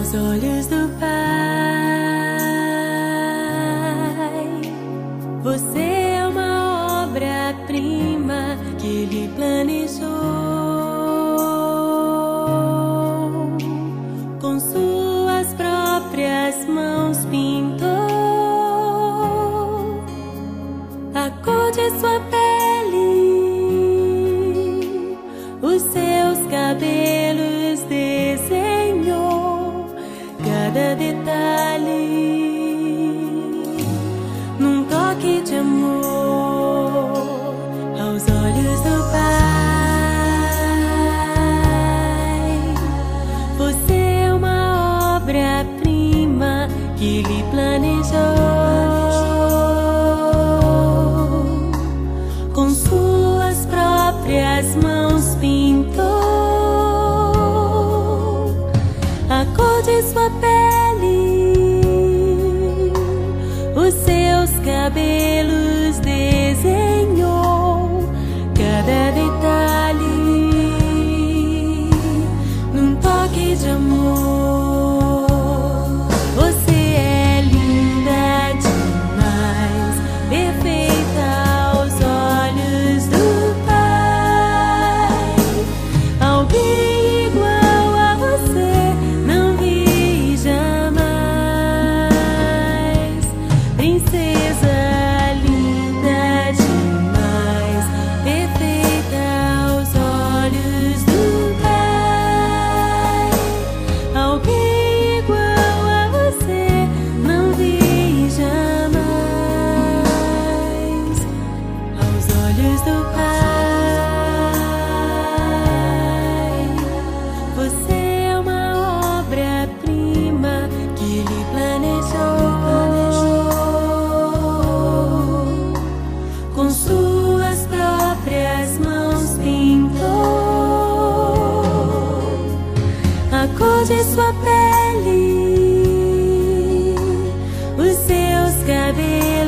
aos olhos do Pai. Você é uma obra-prima que Ele planejou. Com suas próprias mãos pintou a cor de sua pele, os seus cabelos desenhou, cada detalhe num toque de amor aos olhos do Pai. Você é uma obra-prima que Ele planejou. Com suas próprias mãos pintou a cor de sua pele, os seus cabelos desenhou, cada detalhe num toque de amor. Você é linda demais, perfeita aos olhos do Pai. Alguém igual a você não vi jamais. Princesa linda demais, perfeita aos olhos do Pai. Alguém igual a você não vi jamais. Aos olhos do Pai, você é uma obra-prima que Ele planejou. Com suas próprias mãos pintou a cor de sua pele, os seus cabelos